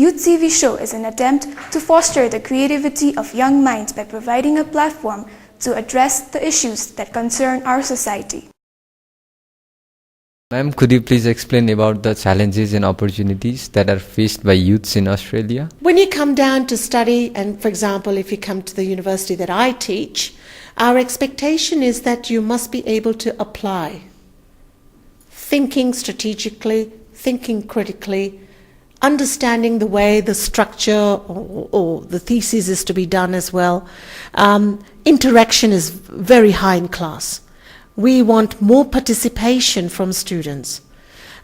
Youth CV Show is an attempt to foster the creativity of young minds by providing a platform to address the issues that concern our society. Ma'am, could you please explain about the challenges and opportunities that are faced by youths in Australia? When you come down to study, and for example, if you come to the university that I teach, our expectation is that you must be able to apply. Thinking strategically, thinking critically, understanding the way the structure or the thesis is to be done as well. Interaction is very high in class. We want more participation from students.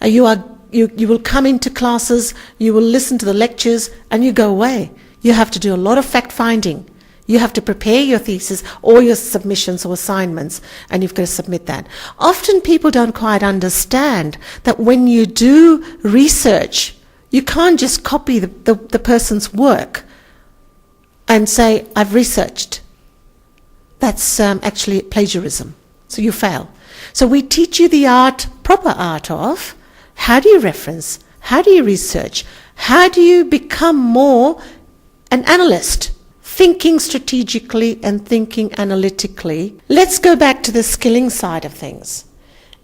You will come into classes, you will listen to the lectures, and you go away. You have to do a lot of fact-finding. You have to prepare your thesis or your submissions or assignments, and you've got to submit that. Often people don't quite understand that when you do research, you can't just copy the person's work and say, I've researched. That's actually plagiarism. So you fail. So we teach you the art, proper art of how do you reference, how do you research, how do you become more an analyst, thinking strategically and thinking analytically. Let's go back to the skilling side of things.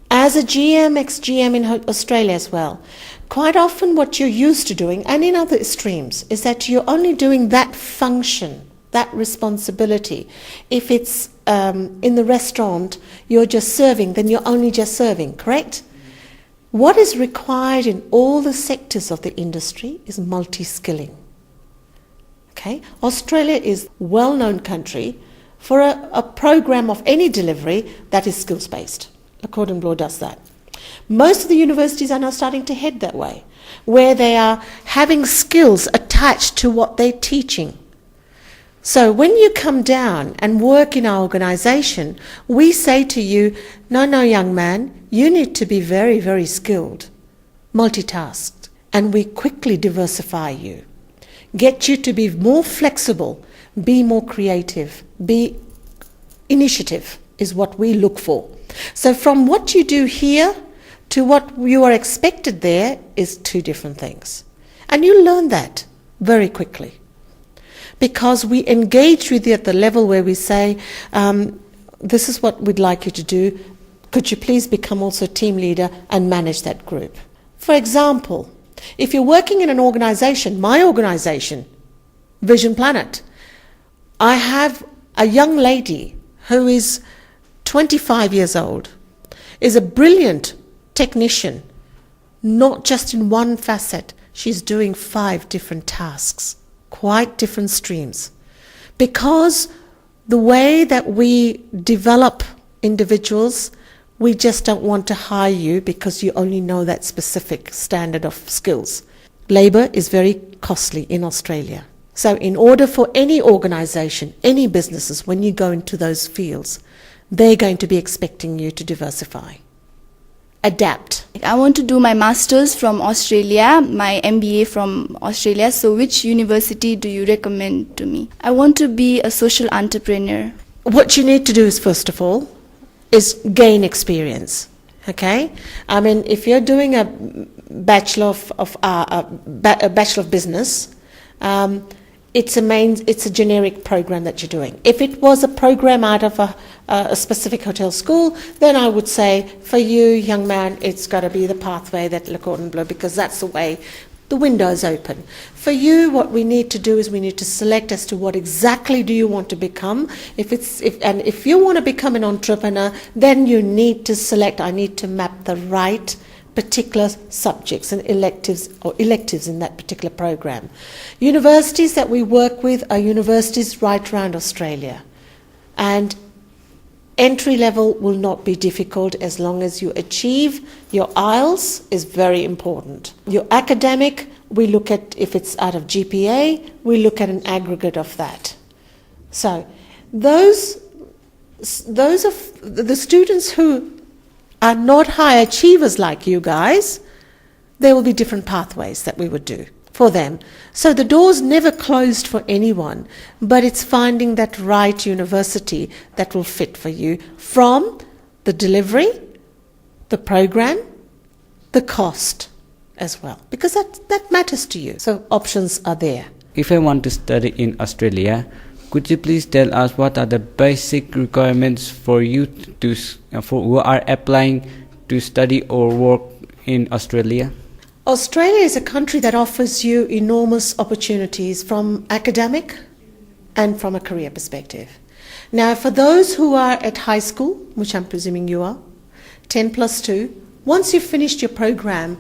As a GM, ex-GM in Australia as well, quite often what you're used to doing, and in other streams, is that you're only doing that function, that responsibility. If it's in the restaurant, you're just serving, then you're only just serving, correct? What is required in all the sectors of the industry is multi-skilling. Okay? Australia is a well-known country for a program of any delivery that is skills-based. According law does that. Most of the universities are now starting to head that way, where they are having skills attached to what they're teaching. So when you come down and work in our organisation, we say to you, no, young man, you need to be very, very skilled, multitasked, and we quickly diversify you, get you to be more flexible, be more creative, be initiative is what we look for. So from what you do here to what you are expected there is two different things. And you learn that very quickly. Because we engage with you at the level where we say, this is what we'd like you to do. Could you please become also team leader and manage that group? For example, if you're working in an organisation, my organisation, Vision Planet, I have a young lady who is 25 years old, is a brilliant technician, not just in one facet. She's doing 5 different tasks, quite different streams. Because the way that we develop individuals, we just don't want to hire you because you only know that specific standard of skills. Labour is very costly in Australia. So in order for any organisation, any businesses, when you go into those fields, they're going to be expecting you to diversify, adapt. I want to do my master's from Australia, my MBA from Australia. So which university do you recommend to me? I want to be a social entrepreneur. What you need to do is, first of all, is gain experience. Okay? I mean, if you're doing a Bachelor of Business, it's a generic program that you're doing. If it was a program out of a specific hotel school, then I would say, for you, young man, it's got to be the pathway that Le Cordon Bleu, because that's the way the window is open. For you, what we need to do is we need to select as to what exactly do you want to become. If you want to become an entrepreneur, then you need to select, I need to map the right particular subjects and electives in that particular program. Universities that we work with are universities right around Australia, and entry level will not be difficult as long as you achieve your IELTS is very important. Your academic, we look at if it's out of GPA, we look at an aggregate of that. So those of the students who are not high achievers like you guys, there will be different pathways that we would do for them. So the door's never closed for anyone, but it's finding that right university that will fit for you from the delivery, the program, the cost, as well, because that matters to you. So options are there. If I want to study in Australia, could you please tell us what are the basic requirements for youth for who are applying to study or work in Australia? Australia is a country that offers you enormous opportunities from academic and from a career perspective. Now, for those who are at high school, which I'm presuming you are, 10+2, once you've finished your program,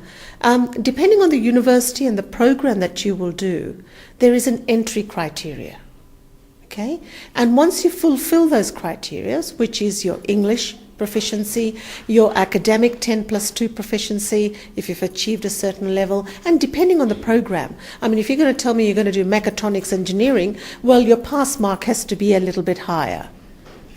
depending on the university and the program that you will do, there is an entry criteria. Okay? And once you fulfill those criteria, which is your English proficiency, your academic 10+2 proficiency, if you've achieved a certain level, and depending on the program. I mean, if you're going to tell me you're going to do mechatronics engineering, well, your pass mark has to be a little bit higher.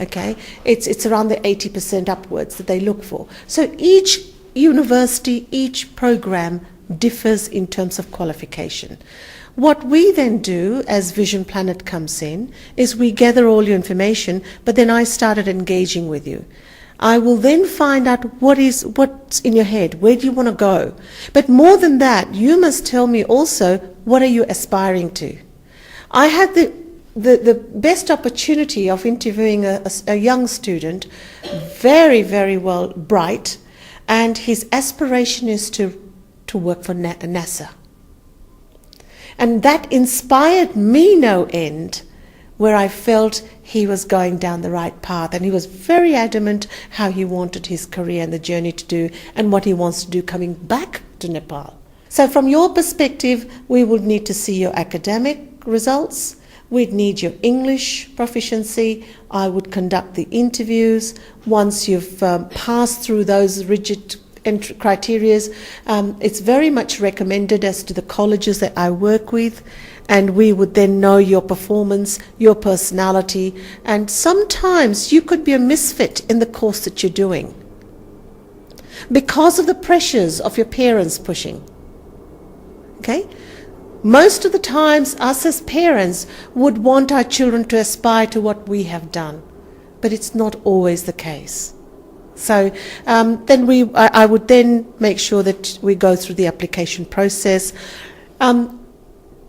Okay? It's around the 80% upwards that they look for. So each university, each program differs in terms of qualification. What we then do as Vision Planet comes in is we gather all your information, but then I started engaging with you. I will then find out what's in your head, where do you want to go. But more than that, you must tell me also, what are you aspiring to? I had the best opportunity of interviewing a young student, very, very well bright, and his aspiration is to work for NASA. And that inspired me no end, where I felt he was going down the right path, and he was very adamant how he wanted his career and the journey to do and what he wants to do coming back to Nepal. So from your perspective, we would need to see your academic results, we'd need your English proficiency, I would conduct the interviews. Once you've passed through those rigid criteria, it's very much recommended as to the colleges that I work with, and we would then know your performance, your personality, and sometimes you could be a misfit in the course that you're doing because of the pressures of your parents pushing. Okay? Most of the times, us as parents would want our children to aspire to what we have done, but it's not always the case. So then I would then make sure that we go through the application process.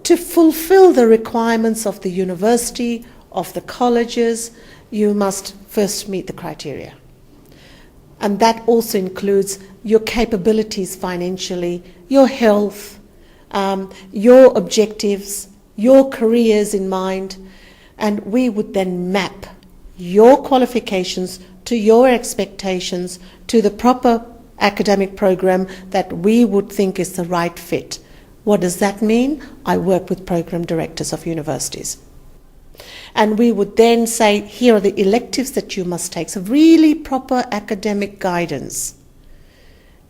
To fulfill the requirements of the university, of the colleges, you must first meet the criteria. And that also includes your capabilities financially, your health, your objectives, your careers in mind, and we would then map your qualifications to your expectations, to the proper academic program that we would think is the right fit. What does that mean? I work with program directors of universities. And we would then say, here are the electives that you must take. So really proper academic guidance.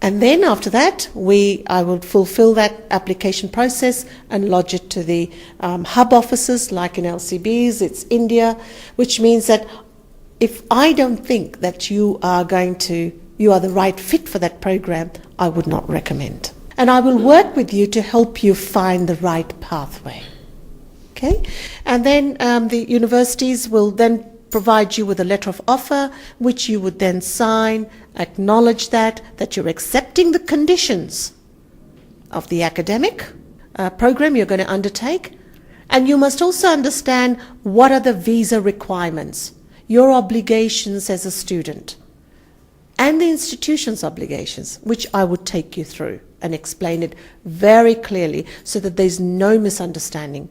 And then after that, I would fulfill that application process and lodge it to the hub offices, like in LCBs, it's India, which means that if I don't think that you are the right fit for that program, I would not recommend. And I will work with you to help you find the right pathway. Okay? And then the universities will then provide you with a letter of offer, which you would then sign, acknowledge that you're accepting the conditions of the academic program you're going to undertake. And you must also understand what are the visa requirements, your obligations as a student, and the institution's obligations, which I would take you through and explain it very clearly so that there's no misunderstanding.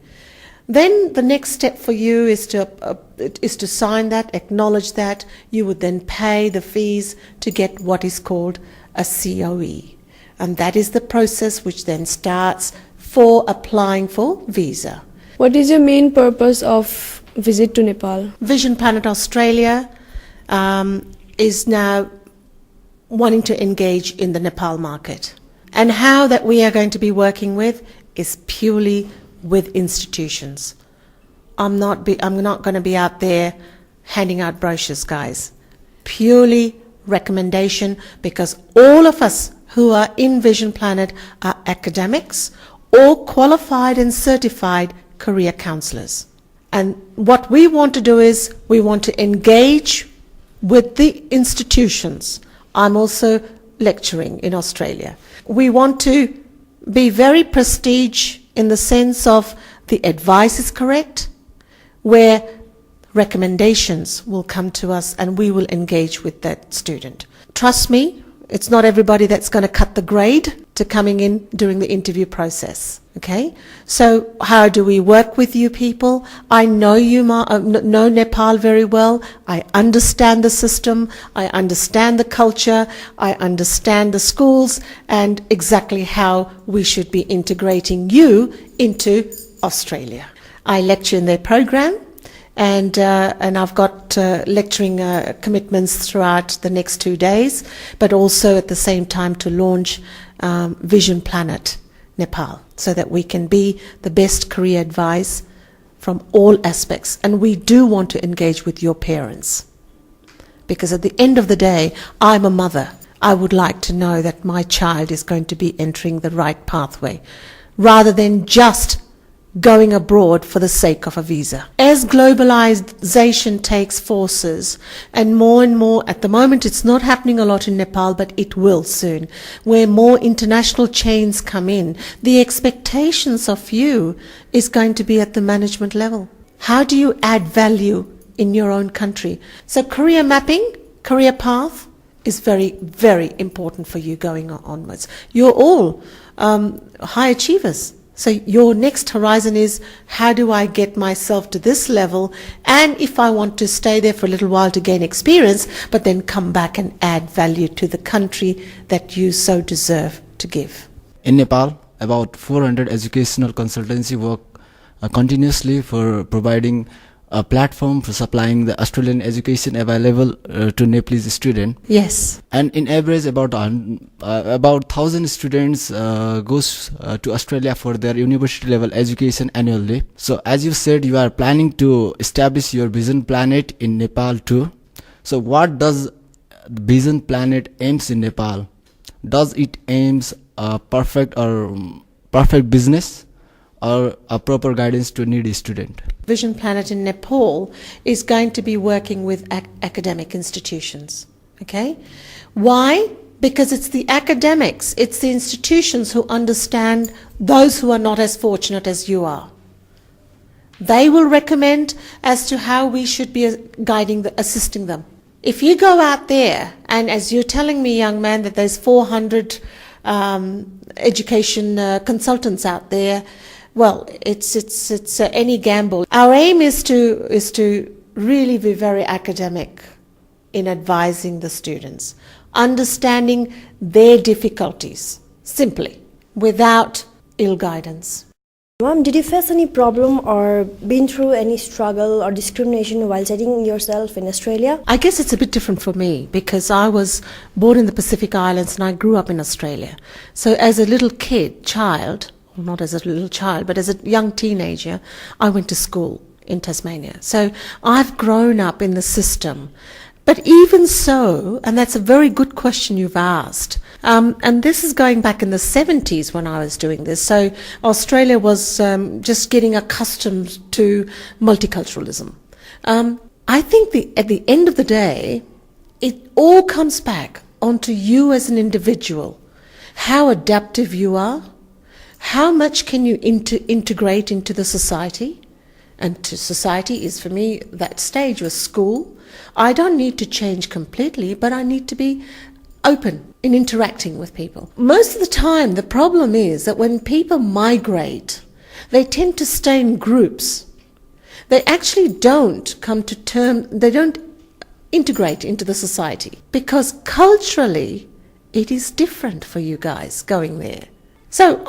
Then the next step for you is to sign that, acknowledge that. You would then pay the fees to get what is called a COE. And that is the process which then starts for applying for visa. What is your main purpose of visit to Nepal? Vision Planet Australia is now wanting to engage in the Nepal market. And how that we are going to be working with is purely with institutions. I'm not going to be out there handing out brochures, guys. Purely recommendation, because all of us who are in Vision Planet are academics or qualified and certified career counsellors. And what we want to do is we want to engage with the institutions. I'm also lecturing in Australia. We want to be very prestige in the sense of the advice is correct, where recommendations will come to us and we will engage with that student. Trust me, it's not everybody that's going to cut the grade to coming in during the interview process. Okay, so how do we work with you people? I know you know Nepal very well. I understand the system. I understand the culture. I understand the schools and exactly how we should be integrating you into Australia. I lecture in their program, and I've got lecturing commitments throughout the next 2 days, but also at the same time to launch Vision Planet Nepal, so that we can be the best career advice from all aspects. And we do want to engage with your parents, because at the end of the day, I'm a mother. I would like to know that my child is going to be entering the right pathway, rather than just going abroad for the sake of a visa. As globalization takes forces, and more, at the moment it's not happening a lot in Nepal, but it will soon, where more international chains come in, the expectations of you is going to be at the management level. How do you add value in your own country? So career mapping, career path is very, very important for you going onwards. You're all high achievers. So your next horizon is, how do I get myself to this level? And if I want to stay there for a little while to gain experience, but then come back and add value to the country that you so deserve to give. In Nepal, about 400 educational consultancy work continuously for providing a platform for supplying the Australian education available to Nepalese students. Yes. And in average, about 1,000 students goes to Australia for their university level education annually. So as you said, you are planning to establish your Vision Planet in Nepal too. So what does Vision Planet aims in Nepal? Does it aims a perfect business, or a proper guidance to needy student? Vision Planet in Nepal is going to be working with academic institutions. Okay? Why? Because it's the academics, it's the institutions who understand those who are not as fortunate as you are. They will recommend as to how we should be assisting them. If you go out there, and as you're telling me, young man, that there's 400 education consultants out there, well, it's any gamble. Our aim is to really be very academic in advising the students, understanding their difficulties, simply, without ill guidance. Ma'am, did you face any problem or been through any struggle or discrimination while setting yourself in Australia? I guess it's a bit different for me, because I was born in the Pacific Islands and I grew up in Australia. So as a little child, not as a little child, but as a young teenager, I went to school in Tasmania. So I've grown up in the system. But even so, and that's a very good question you've asked, and this is going back in the 70s when I was doing this. So Australia was just getting accustomed to multiculturalism. I think at the end of the day, it all comes back onto you as an individual, how adaptive you are. How much can you integrate into the society? And to society is, for me, that stage was school. I don't need to change completely, but I need to be open in interacting with people. Most of the time, the problem is that when people migrate, they tend to stay in groups. They actually don't they don't integrate into the society, because culturally, it is different for you guys going there. So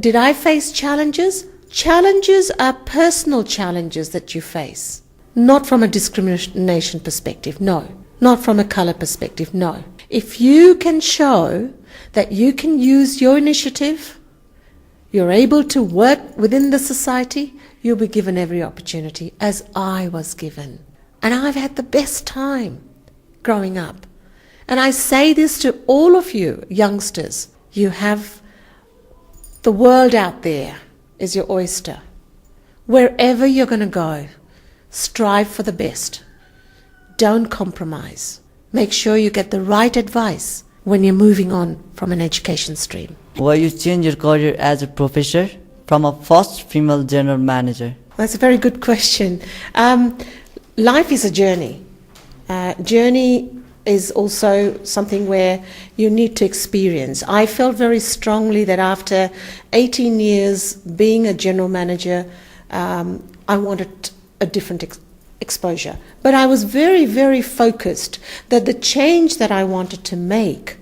did I face challenges? Challenges are personal challenges that you face. Not from a discrimination perspective, no. Not from a colour perspective, no. If you can show that you can use your initiative, you're able to work within the society, you'll be given every opportunity, as I was given. And I've had the best time growing up. And I say this to all of you youngsters. You have the world out there is your oyster. Wherever you're going to go, strive for the best. Don't compromise. Make sure you get the right advice when you're moving on from an education stream. Why you change your career as a professor from a first female general manager? That's a very good question. Life is a journey. Journey is also something where you need to experience. I felt very strongly that after 18 years being a general manager, I wanted a different exposure. But I was very, very focused that the change that I wanted to make,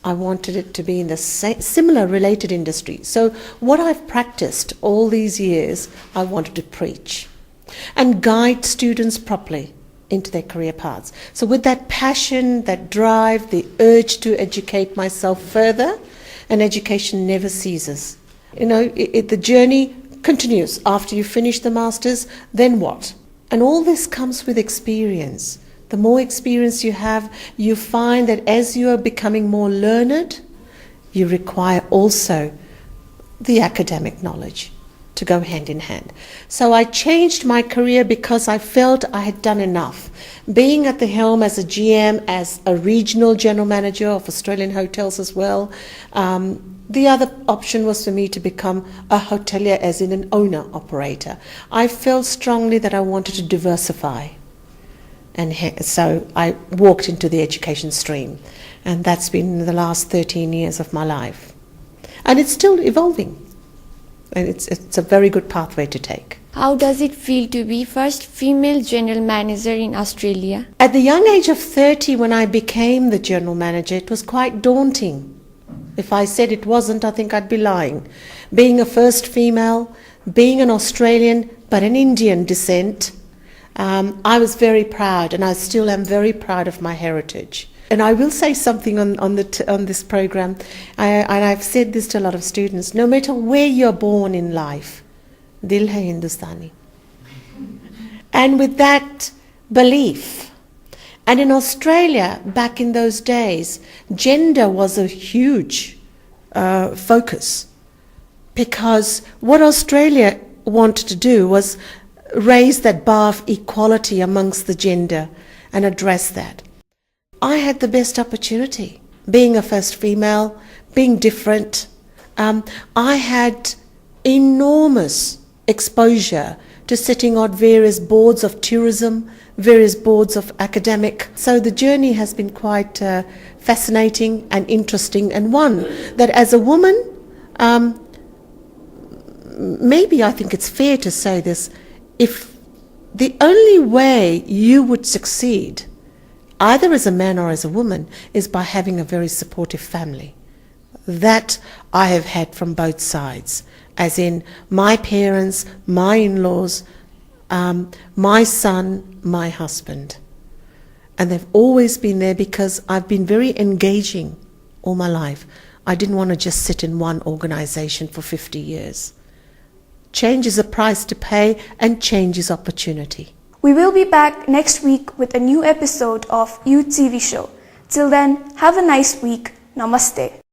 I wanted it to be in the similar related industry. So what I've practiced all these years, I wanted to preach and guide students properly into their career paths. So with that passion, that drive, the urge to educate myself further, and education never ceases. You know, the journey continues. After you finish the masters, then what? And all this comes with experience. The more experience you have, you find that as you are becoming more learned, you require also the academic knowledge to go hand in hand. So I changed my career because I felt I had done enough. Being at the helm as a GM, as a regional general manager of Australian hotels as well, the other option was for me to become a hotelier, as in an owner-operator. I felt strongly that I wanted to diversify. And so I walked into the education stream. And that's been the last 13 years of my life. And it's still evolving. And it's a very good pathway to take. How does it feel to be first female general manager in Australia? At the young age of 30, when I became the general manager, it was quite daunting. If I said it wasn't, I think I'd be lying. Being a first female, being an Australian, but an Indian descent, I was very proud, and I still am very proud of my heritage. And I will say something on this program, and I've said this to a lot of students. No matter where you're born in life, dil hai Hindustani. And with that belief, and in Australia back in those days, gender was a huge focus, because what Australia wanted to do was raise that bar of equality amongst the gender and address that. I had the best opportunity, being a first female, being different. I had enormous exposure to sitting on various boards of tourism, various boards of academic. So the journey has been quite fascinating and interesting, and one that as a woman, maybe I think it's fair to say this, if the only way you would succeed, either as a man or as a woman, is by having a very supportive family. That I have had from both sides, as in my parents, my in-laws, my son, my husband. And they've always been there because I've been very engaging all my life. I didn't want to just sit in one organisation for 50 years. Change is a price to pay, and change is opportunity. We will be back next week with a new episode of Youth TV Show. Till then, have a nice week. Namaste.